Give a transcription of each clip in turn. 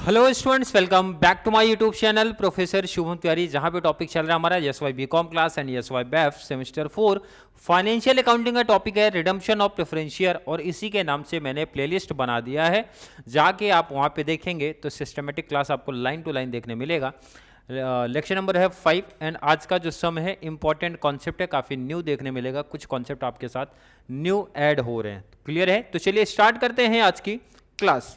Hello students, welcome back to my YouTube channel professor Shubham Tiwari, जहां पे topic चल रहा है हमारा SY BCom class and SY BAF semester 4 financial accounting का टॉपिक है रिडम्पशन ऑफ प्रेफरेंस शेयर। और इसी के नाम से मैंने प्लेलिस्ट बना दिया है, जाके आप वहां पे देखेंगे तो सिस्टमेटिक क्लास आपको लाइन टू लाइन देखने मिलेगा। लेक्चर नंबर है 5 एंड आज का जो सम है इंपॉर्टेंट कॉन्सेप्ट है, काफ़ी न्यू देखने मिलेगा, कुछ कॉन्सेप्ट आपके साथ न्यू ऐड हो रहे हैं। क्लियर है? तो चलिए स्टार्ट करते हैं आज की क्लास।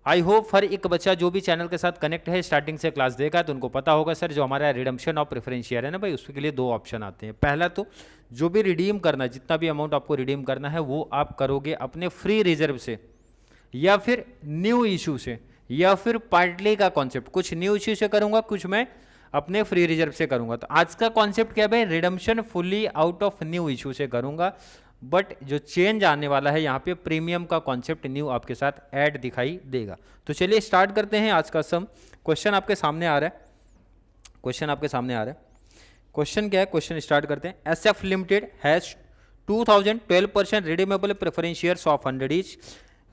आई होप हर एक बच्चा जो भी चैनल के साथ कनेक्ट है स्टार्टिंग से क्लास देखा है तो उनको पता होगा सर जो हमारा रिडम्पशन ऑफ प्रेफरेंस शेयर है ना भाई, उसके लिए दो ऑप्शन आते हैं। पहला तो जो भी रिडीम करना है, जितना भी अमाउंट आपको रिडीम करना है वो आप करोगे अपने फ्री रिजर्व से या फिर न्यू इशू से या फिर पार्टली का कॉन्सेप्ट, कुछ न्यू इशू से करूंगा, कुछ मैं अपने फ्री रिजर्व से करूंगा। तो आज का कॉन्सेप्ट क्या है भाई, redemption fully out of new issue से करूंगा। बट जो चेंज आने वाला है यहाँ पे प्रीमियम का कॉन्सेप्ट न्यू आपके साथ ऐड दिखाई देगा। तो चलिए स्टार्ट करते हैं आज का सम। क्वेश्चन आपके सामने आ रहा है, क्वेश्चन क्या है, क्वेश्चन स्टार्ट करते हैं। SF limited has 2012% redeemable preference shares of 100 each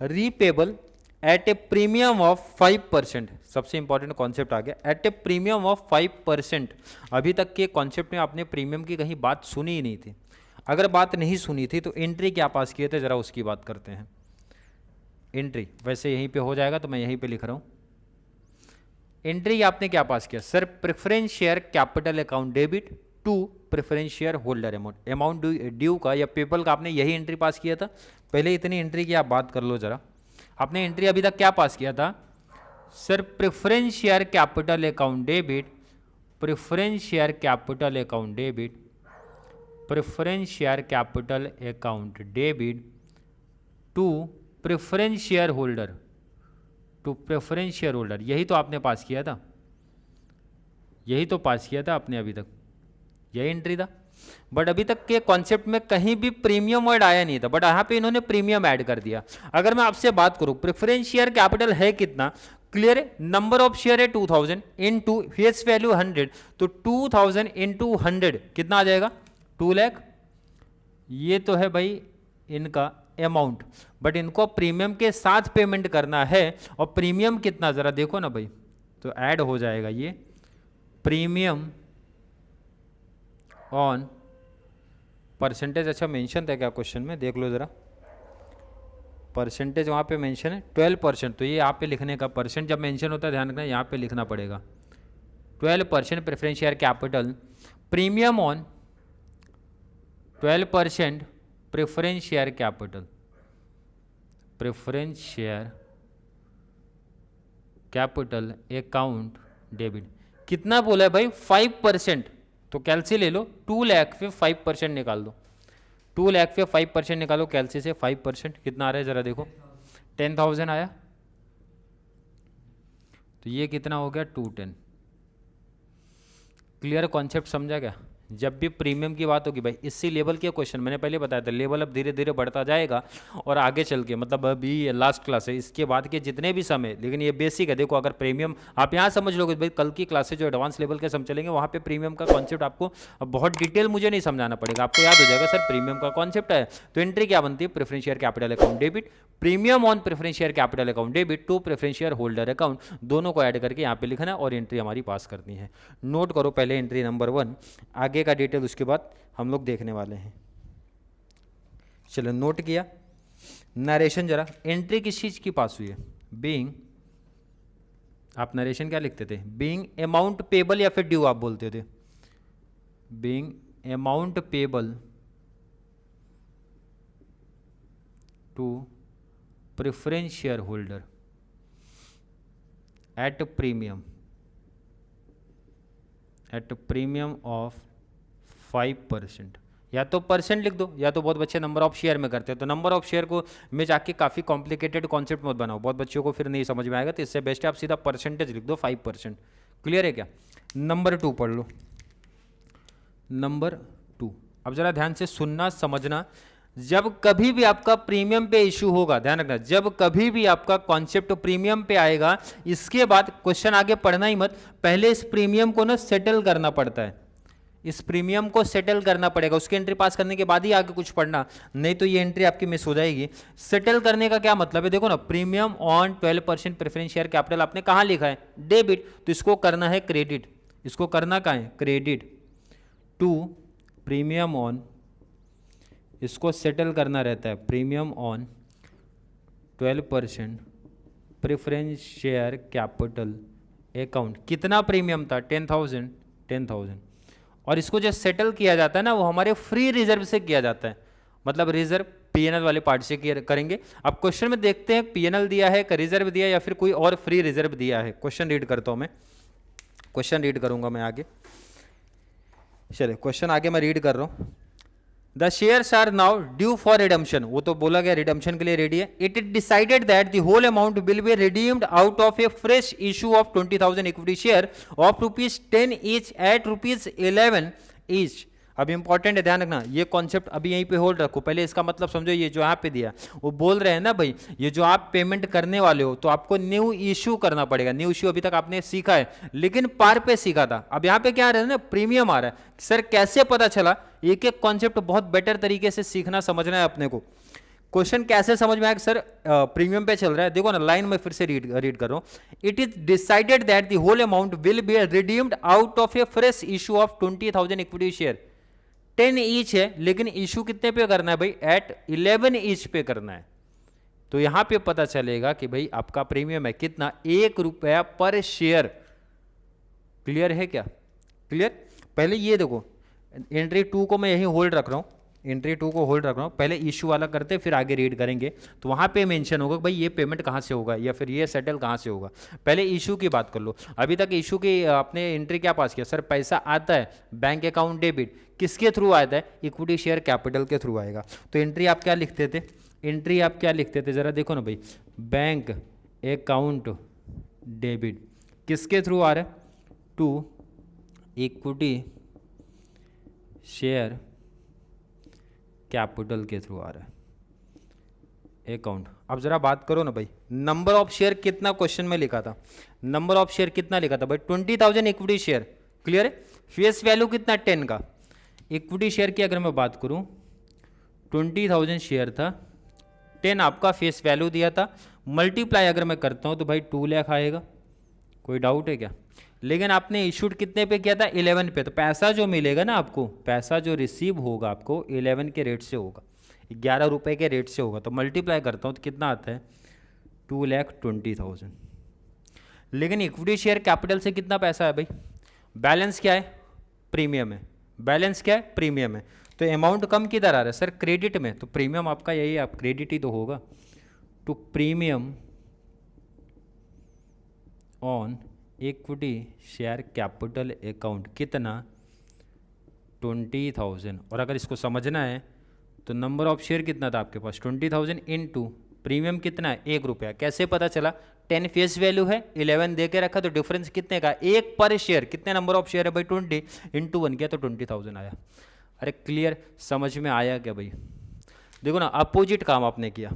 repayable at a premium of 5%। सबसे इंपॉर्टेंट कॉन्सेप्ट आ गया, एट ए प्रीमियम ऑफ 5%। अभी तक के कॉन्सेप्ट में आपने प्रीमियम की कहीं बात सुनी ही नहीं थी। अगर बात नहीं सुनी थी तो एंट्री क्या पास किए थे, जरा उसकी बात करते हैं। एंट्री वैसे यहीं पे हो जाएगा तो मैं यहीं पे लिख रहा हूं। एंट्री आपने क्या पास किया sir, preference share capital account debit to preference share holder amount due का या पेपल का, आपने यही एंट्री पास किया था। पहले इतनी एंट्री की आप बात कर लो जरा। आपने एंट्री अभी तक क्या पास किया था sir, preference share capital account debit, preference share capital account debit, preference share capital account debit to preference share holder, to preference share holder. यही तो आपने पास किया था, यही तो पास किया था आपने अभी तक, यही एंट्री था। बट अभी तक के कॉन्सेप्ट में कहीं भी प्रीमियम वर्ड आया नहीं था, बट यहाँ पे इन्होंने प्रीमियम ऐड कर दिया। अगर मैं आपसे बात करूं प्रेफरेंस शेयर कैपिटल है कितना, क्लियर है, नंबर ऑफ शेयर है 2000 इनटू फेस वैल्यू 100, तो 2000 इनटू 100 कितना आ जाएगा 2 लाख। ये तो है भाई इनका अमाउंट, बट इनको प्रीमियम के साथ पेमेंट करना है। और प्रीमियम कितना जरा देखो ना भाई, तो ऐड हो जाएगा ये प्रीमियम ऑन परसेंटेज। अच्छा मेंशन था क्या क्वेश्चन में, देख लो जरा, परसेंटेज वहाँ पे मेंशन है 12%, तो ये यहाँ पे लिखने का परसेंट जब मेंशन होता है ध्यान रखना, यहाँ पे लिखना पड़ेगा 12% preference share capital premium on 12% preference share capital, preference share capital account debit. कितना बोला है भाई 5%, तो कैलसी ले लो, 2 लाख पे 5% निकाल दो, 2 लाख पे 5% निकालो कैलसी से। 5% कितना आ रहा है जरा देखो, 10,000 आया, तो ये कितना हो गया 210। क्लियर कॉन्सेप्ट समझा क्या? जब भी प्रीमियम की बात होगी भाई, इसी लेवल के क्वेश्चन मैंने पहले बताया था, लेवल अब धीरे धीरे बढ़ता जाएगा और आगे चल के, मतलब अभी लास्ट क्लास है, इसके बाद के जितने भी समय, लेकिन ये बेसिक है। देखो अगर प्रीमियम आप यहाँ समझ लोगे भाई, कल की क्लासेज जो एडवांस लेवल के सम चलेंगे वहाँ पे प्रीमियम का कॉन्सेप्ट आपको बहुत डिटेल मुझे नहीं समझाना पड़ेगा, आपको याद हो जाएगा सर प्रीमियम का कॉन्सेप्ट है। तो एंट्री क्या बनती है, preference share capital account debit, premium on preference share capital account debit to preference share holder account, दोनों को ऐड करके यहाँ पे लिखना और एंट्री हमारी पास करनी है। नोट करो पहले एंट्री नंबर 1, आगे का डिटेल उसके बाद हम लोग देखने वाले हैं। चलो नोट किया, नरेशन जरा, एंट्री किस चीज की पास हुई है, बीइंग, आप नरेशन क्या लिखते थे, बीइंग अमाउंट पेबल या फिर ड्यू आप बोलते थे, being amount payable to preference share holder at premium of 5%। या तो परसेंट लिख दो, या तो बहुत बच्चे नंबर ऑफ शेयर में करते हैं, तो नंबर ऑफ शेयर को में जाके काफ़ी कॉम्प्लिकेटेड कॉन्सेप्ट मत बनाओ, बहुत बच्चों को फिर नहीं समझ में आएगा। तो इससे बेस्ट है आप सीधा परसेंटेज लिख दो 5%। क्लियर है क्या? नंबर 2 पढ़ लो, नंबर 2, अब जरा ध्यान से सुनना समझना, जब कभी भी आपका प्रीमियम पे इशू होगा, ध्यान रखना, जब कभी भी आपका कॉन्सेप्ट प्रीमियम पे आएगा, इसके बाद क्वेश्चन आगे पढ़ना ही मत, पहले इस प्रीमियम को ना सेटल करना पड़ता है, इस प्रीमियम को सेटल करना पड़ेगा, उसकी एंट्री पास करने के बाद ही आगे कुछ पढ़ना, नहीं तो ये एंट्री आपकी मिस हो जाएगी। सेटल करने का क्या मतलब है, देखो ना, premium on 12% preference share capital आपने कहाँ लिखा है, डेबिट, तो इसको करना है क्रेडिट, इसको करना कहाँ है, क्रेडिट टू प्रीमियम ऑन, इसको सेटल करना रहता है premium on 12% preference share capital account. कितना प्रीमियम था, 10,000, और इसको जो सेटल किया जाता है ना, वो हमारे फ्री रिजर्व से किया जाता है, मतलब रिजर्व पीएनएल वाले पार्ट से करेंगे। अब क्वेश्चन में देखते हैं पीएनएल दिया है, रिजर्व दिया है, या फिर कोई और फ्री रिजर्व दिया है। क्वेश्चन रीड करता हूं मैं, क्वेश्चन रीड करूंगा मैं आगे, चलिए क्वेश्चन आगे मैं रीड कर रहा हूं। The shares are now due for redemption, वो तो बोला गया रिडम्पशन के लिए रेडी है। It is decided that the whole amount will be redeemed out of a fresh issue of 20,000 equity share of ₹10 each at ₹11 each. अब important है, ध्यान रखना, ये कॉन्सेप्ट अभी यहीं पे होल्ड रखो, पहले इसका मतलब समझो। ये जो यहाँ पे दिया, वो बोल रहे हैं ना भाई, ये जो आप पेमेंट करने वाले हो तो आपको न्यू इशू करना पड़ेगा। न्यू इशू अभी तक आपने सीखा है, लेकिन पार पे सीखा था, अब यहाँ पे क्या आ रहा है ना, प्रीमियम आ रहा है। सर कैसे पता चला, एक एक कॉन्सेप्ट बहुत बेटर तरीके से सीखना समझना है अपने को। क्वेश्चन कैसे समझ में आया सर, प्रीमियम पे चल रहा है, देखो ना लाइन में फिर से रीड कर रहा हूं। It is decided that the whole amount will be redeemed out of a fresh issue of 20,000 equity share. 10 each है, लेकिन इशू कितने पे करना है भाई, एट 11 ईच पे करना है। तो यहां पे पता चलेगा कि भाई आपका प्रीमियम है कितना, ₹1 पर शेयर। क्लियर है क्या, क्लियर। पहले ये देखो, एंट्री 2 को मैं यही होल्ड रख रहा हूं, एंट्री 2 को होल्ड रख रहा हूं, पहले इशू वाला करते फिर आगे रीड करेंगे। तो वहां पे मेंशन होगा भाई ये पेमेंट कहां से होगा या फिर ये सेटल कहां से होगा। पहले इशू की बात कर लो। अभी तक इशू की आपने एंट्री क्या पास किया, सर पैसा आता है बैंक अकाउंट डेबिट, किसके थ्रू आता है, इक्विटी शेयर कैपिटल के थ्रू आएगा। तो एंट्री आप क्या लिखते थे, एंट्री आप क्या लिखते थे, जरा देखो ना भाई, बैंक अकाउंट डेबिट किसके थ्रू आ रहा है, टू इक्विटी शेयर कैपिटल के थ्रू आ रहा है अकाउंट। अब जरा बात करो ना भाई, नंबर ऑफ शेयर कितना क्वेश्चन में लिखा था, नंबर ऑफ शेयर कितना लिखा था भाई, 20,000 इक्विटी शेयर। क्लियर है। फेस वैल्यू कितना, 10 का। इक्विटी शेयर की अगर मैं बात करूं, 20,000 शेयर था, 10 आपका फेस वैल्यू दिया था, मल्टीप्लाई अगर मैं करता हूं तो भाई 2 लाख आएगा। कोई डाउट है क्या। लेकिन आपने इशूड कितने पे किया था, 11 पे। तो पैसा जो मिलेगा ना आपको, पैसा जो रिसीव होगा आपको 11 के रेट से होगा, ₹11 के रेट से होगा। तो मल्टीप्लाई करता हूँ तो कितना आता है, 2,20,000। लेकिन इक्विटी शेयर कैपिटल से कितना पैसा है भाई, बैलेंस क्या है, प्रीमियम है। बैलेंस क्या है, प्रीमियम है। तो अमाउंट कम किधर आ रहा है सर, क्रेडिट में। तो प्रीमियम आपका यही है, आप क्रेडिट ही तो होगा। To premium on equity share capital account कितना, 20,000। और अगर इसको समझना है तो नंबर ऑफ शेयर कितना था आपके पास, 20,000 इंटू प्रीमियम कितना है, ₹1। कैसे पता चला, 10 फेस वैल्यू है, 11 दे के रखा, तो डिफरेंस कितने का, 1 पर शेयर। कितने नंबर ऑफ शेयर है भाई, 20 इंटू 1 किया तो 20,000 आया। अरे क्लियर, समझ में आया क्या भाई। देखो ना, अपोजिट काम आपने किया।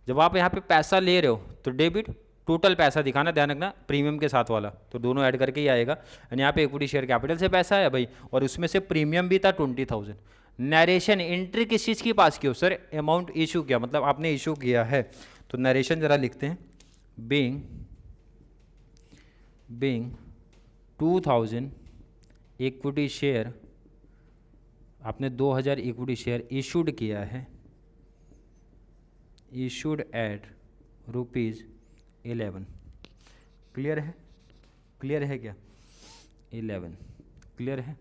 जब आप यहाँ पे पैसा ले रहे हो तो डेबिट, टोटल पैसा दिखाना, ध्यान रखना, प्रीमियम के साथ वाला, तो दोनों ऐड करके ही आएगा। एंड यहाँ पे इक्विटी शेयर कैपिटल से पैसा है भाई, और उसमें से प्रीमियम भी था 20,000। नरेशन एंट्री किस चीज़ की पास की हो सर, अमाउंट इशू किया, मतलब आपने इशू किया है। तो नरेशन जरा लिखते हैं, बीइंग 2,000 इक्विटी शेयर, आपने 2,000 इक्विटी शेयर इशूड किया है, इशूड एट ₹11। क्लियर है, क्लियर है क्या, 11 क्लियर है।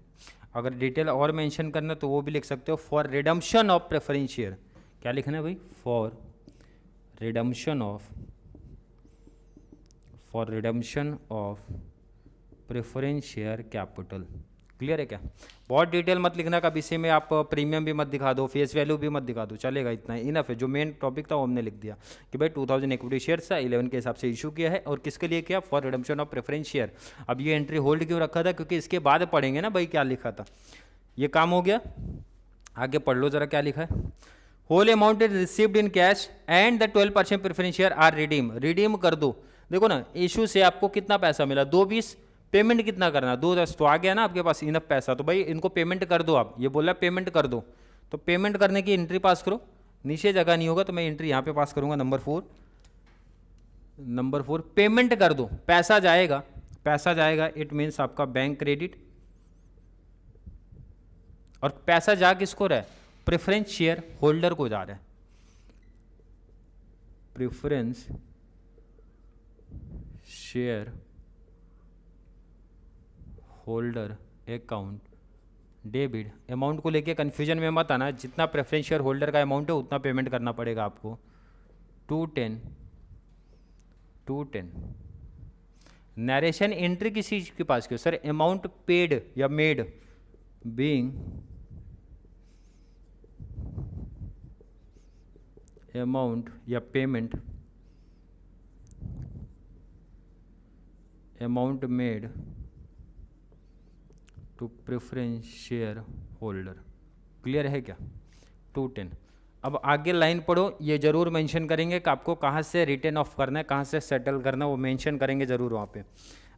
अगर डिटेल और मेंशन करना तो वो भी लिख सकते हो, for redemption of preference share. क्या लिखना है भाई, for redemption of preference share capital. Clear है क्या? बहुत डिटेल मत लिखना कभी से में, आप प्रीमियम भी मत दिखा दो, फेस वैल्यू भी मत दिखा दो, चलेगा, इतना इनफ है। जो मेन टॉपिक था वो हमने लिख दिया कि भाई 2000 इक्विटी शेयर था, 11 के हिसाब से इशू किया है, और किसके लिए किया? For redemption of preference share. अब ये एंट्री होल्ड क्यों रखा था? क्योंकि इसके बाद पढ़ेंगे ना भाई क्या लिखा था। ये काम हो गया, आगे पढ़ लो जरा क्या लिखा है। Whole amount is received in cash and the 12% preference share are redeem. Redeem कर दो। देखो ना, इशू से आपको कितना पैसा मिला? 220। पेमेंट कितना करना? 210। तो आ गया ना आपके पास इनफ पैसा, तो भाई इनको पेमेंट कर दो। आप ये बोला पेमेंट कर दो, तो पेमेंट करने की एंट्री पास करो। नीचे जगह नहीं होगा तो मैं एंट्री यहाँ पे पास करूँगा। नंबर 4 पेमेंट कर दो। पैसा जाएगा, पैसा जाएगा, इट मीन्स आपका बैंक क्रेडिट। और पैसा जा किसको रहा है? प्रेफरेंस शेयर होल्डर को जा रहा है। Preference share holder account debit. Amount को लेके कंफ्यूजन में मत आना, जितना प्रेफरेंस शेयर होल्डर का अमाउंट है उतना पेमेंट करना पड़ेगा आपको। 210। नरेशन एंट्री किस चीज के पास क्यों सर? अमाउंट पेड या मेड बीइंग अमाउंट या payment amount made to preference share holder. Clear है क्या? 210। अब आगे लाइन पढ़ो, ये जरूर मेंशन करेंगे कि आपको कहाँ से रिटर्न ऑफ करना है, कहाँ से सेटल करना है, वो मेंशन करेंगे जरूर वहाँ पे।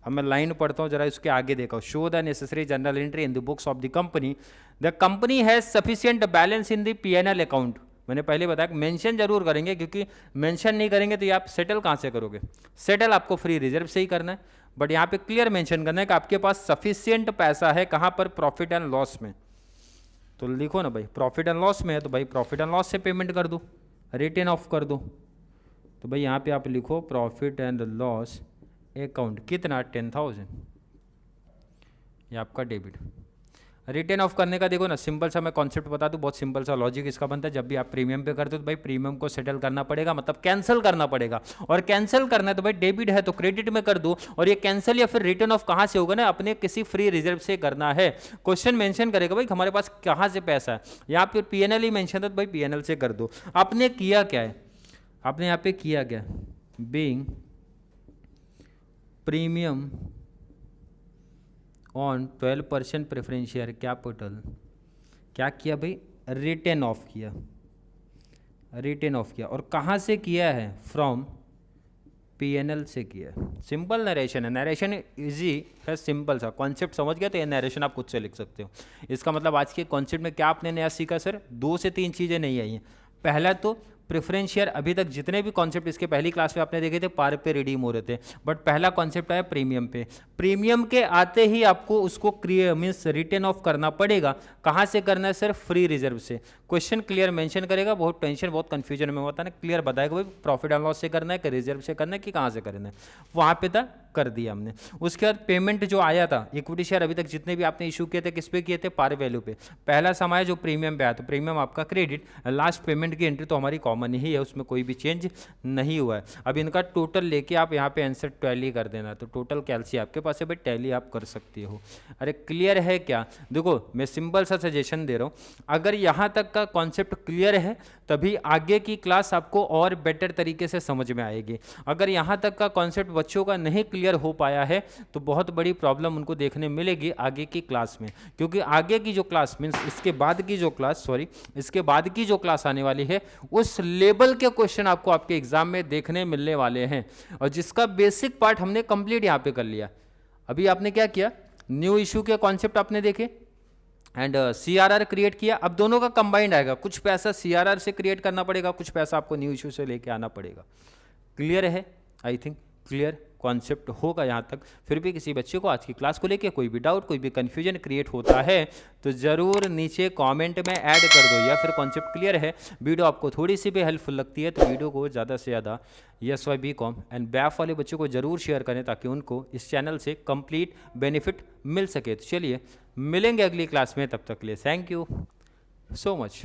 अब मैं लाइन पढ़ता हूँ जरा, इसके आगे देखो। Show the necessary general entry in the books of the company. The company has sufficient balance in the P&L account. मैंने पहले बताया कि मेंशन जरूर करेंगे, क्योंकि मेंशन नहीं करेंगे तो ये आप सेटल कहाँ से करोगे? सेटल आपको फ्री रिजर्व से ही करना है, बट यहाँ पे क्लियर मेंशन करना है कि आपके पास सफिशिएंट पैसा है। कहाँ पर? प्रॉफिट एंड लॉस में। तो लिखो ना भाई, प्रॉफिट एंड लॉस में है तो भाई प्रॉफिट एंड लॉस से पेमेंट कर दो, रिटर्न ऑफ कर दो। तो भाई यहाँ पे आप लिखो प्रॉफिट एंड लॉस अकाउंट, कितना? 10,000। ये आपका डेबिट। रिटर्न ऑफ करने का देखो ना, सिंपल सा मैं कॉन्सेप्ट बता दूं, बहुत सिंपल सा लॉजिक इसका बनता है। जब भी आप प्रीमियम पे करते हो तो भाई प्रीमियम को सेटल करना पड़ेगा, मतलब कैंसिल करना पड़ेगा। और कैंसिल करना है तो भाई डेबिट है तो क्रेडिट में कर दो। और ये कैंसिल या फिर रिटर्न ऑफ कहाँ से होगा ना? अपने किसी फ्री रिजर्व से करना है। क्वेश्चन मेंशन करेगा भाई हमारे पास कहाँ से पैसा है, यहाँ पे P&L ही मेंशन है तो भाई P&L से कर दो। आपने किया क्या है? आपने यहाँ पे किया क्या? Being premium on 12% preference share capital. क्या किया भाई? रिटर्न ऑफ किया, रिटर्न ऑफ किया। और कहाँ से किया है? फ्रॉम P&L से किया। सिंपल नरेशन है, नरेशन इजी है, सिंपल सा कॉन्सेप्ट समझ गया तो ये नरेशन आप खुद से लिख सकते हो। इसका मतलब आज के कॉन्सेप्ट में क्या आपने नया सीखा सर? 2 से 3 चीज़ें नहीं आई हैं। पहला तो प्रेफरेंस शेयर, अभी तक जितने भी कॉन्सेप्ट इसके पहली क्लास में आपने देखे थे पार पे रिडीम हो रहे थे, बट पहला कॉन्सेप्ट आया प्रीमियम पे। प्रीमियम के आते ही आपको उसको मींस रिटर्न ऑफ करना पड़ेगा। कहाँ से करना है सर? फ्री रिजर्व से। क्वेश्चन क्लियर मेंशन करेगा, बहुत टेंशन बहुत कंफ्यूजन में होता है ना, क्लियर बताएगा भाई प्रॉफिट एंड लॉस से करना है कि रिजर्व से करना है कि कहाँ से करना है। वहाँ पे तक कर दिया हमने। उसके बाद पेमेंट जो आया था, इक्विटी शेयर अभी तक जितने भी आपने इशू किए थे किस पे किए थे? पार वैल्यू पे। पहला समय जो प्रीमियम पे आया तो प्रीमियम आपका क्रेडिट, लास्ट पेमेंट की एंट्री तो हमारी कॉमन ही है, उसमें कोई भी चेंज नहीं हुआ है। अब इनका टोटल लेके आप यहाँ पे आंसर टैली कर देना, तो टोटल कैलसी आपके पास है भाई, टैली आप कर सकते हो। अरे क्लियर है क्या? देखो मैं सिंपल सा सजेशन दे रहा हूँ, अगर यहाँ तक का कॉन्सेप्ट क्लियर है तभी आगे की क्लास आपको और बेटर तरीके से समझ में आएगी। अगर यहाँ तक का कॉन्सेप्ट बच्चों का नहीं क्लियर हो पाया है तो बहुत बड़ी प्रॉब्लम उनको देखने मिलेगी आगे की क्लास में, क्योंकि आगे की जो क्लास मीन्स इसके बाद की जो क्लास आने वाली है उस लेवल के क्वेश्चन आपको आपके एग्जाम में देखने मिलने वाले हैं, और जिसका बेसिक पार्ट हमने कंप्लीट यहाँ पे कर लिया। अभी आपने क्या किया? न्यू इशू के कॉन्सेप्ट आपने देखे एंड CRR क्रिएट किया। अब दोनों का कंबाइंड आएगा, कुछ पैसा CRR से क्रिएट करना पड़ेगा, कुछ पैसा आपको न्यू इशू से लेके आना पड़ेगा। क्लियर है? आई थिंक क्लियर कॉन्सेप्ट होगा यहाँ तक। फिर भी किसी बच्चे को आज की क्लास को लेके कोई भी डाउट, कोई भी कन्फ्यूजन क्रिएट होता है तो ज़रूर नीचे कमेंट में ऐड कर दो, या फिर कॉन्सेप्ट क्लियर है, वीडियो आपको थोड़ी सी भी हेल्पफुल लगती है तो वीडियो को ज़्यादा से ज़्यादा YSY BCom एंड BAF वाले बच्चों को ज़रूर शेयर करें ताकि उनको इस चैनल से कंप्लीट बेनिफिट मिल सके। तो चलिए मिलेंगे अगली क्लास में, तब तक के लिए थैंक यू सो मच।